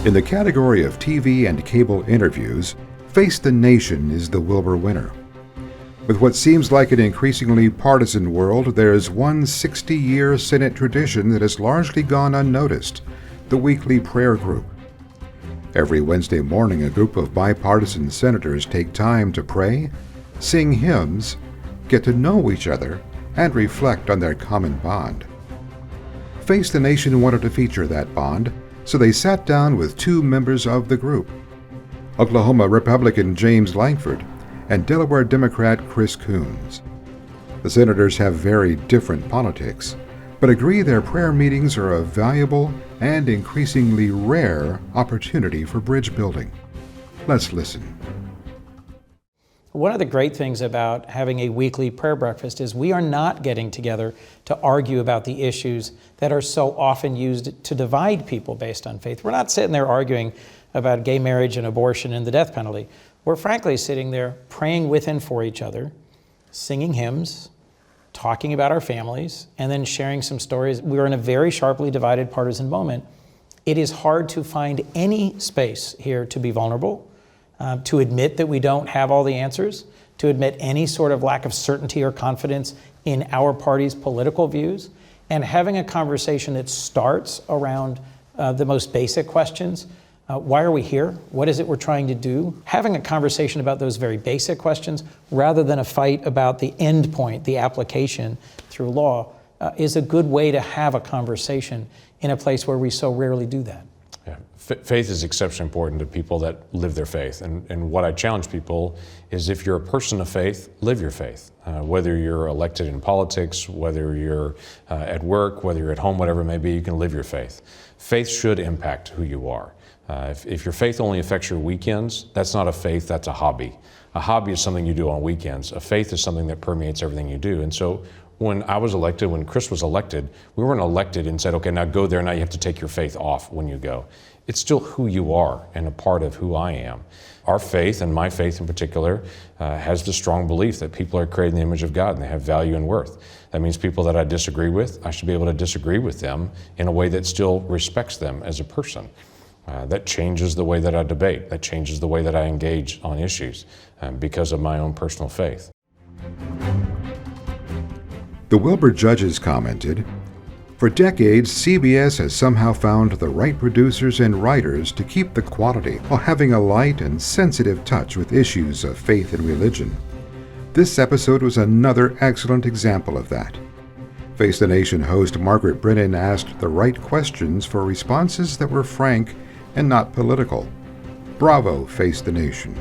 In the category of TV and cable interviews, Face the Nation is the Wilbur winner. With what seems like an increasingly partisan world, there's one 60-year Senate tradition that has largely gone unnoticed: the weekly prayer group. Every Wednesday morning, a group of bipartisan senators take time to pray, sing hymns, get to know each other, and reflect on their common bond. Face the Nation wanted to feature that bond, so they sat down with two members of the group: Oklahoma Republican James Lankford and Delaware Democrat Chris Coons. The senators have very different politics, but agree their prayer meetings are a valuable and increasingly rare opportunity for bridge building. Let's listen. One of the great things about having a weekly prayer breakfast is we are not getting together to argue about the issues that are so often used to divide people based on faith. We're not sitting there arguing about gay marriage and abortion and the death penalty. We're frankly sitting there praying with and for each other, singing hymns, talking about our families, and then sharing some stories. We're in a very sharply divided partisan moment. It is hard to find any space here to be vulnerable, to admit that we don't have all the answers, to admit any sort of lack of certainty or confidence in our party's political views, and having a conversation that starts around the most basic questions. Why are we here? What is it we're trying to do? Having a conversation about those very basic questions rather than a fight about the end point, the application through law, is a good way to have a conversation in a place where we so rarely do that. Yeah. Faith is exceptionally important to people that live their faith. And what I challenge people is, if you're a person of faith, live your faith. Whether you're elected in politics, whether you're at work, whether you're at home, whatever it may be, you can live your faith. Faith should impact who you are. If your faith only affects your weekends, that's not a faith, that's a hobby. A hobby is something you do on weekends. A faith is something that permeates everything you do. And so when I was elected, when Chris was elected, we weren't elected and said, okay, now go there, now you have to take your faith off when you go. It's still who you are and a part of who I am. Our faith, and my faith in particular, has the strong belief that people are created in the image of God and they have value and worth. That means people that I disagree with, I should be able to disagree with them in a way that still respects them as a person. That changes the way that I debate. That changes the way that I engage on issues because of my own personal faith. The Wilbur judges commented, "For decades, CBS has somehow found the right producers and writers to keep the quality while having a light and sensitive touch with issues of faith and religion. This episode was another excellent example of that." Face the Nation host Margaret Brennan asked the right questions for responses that were frank and not political. Bravo, Face the Nation.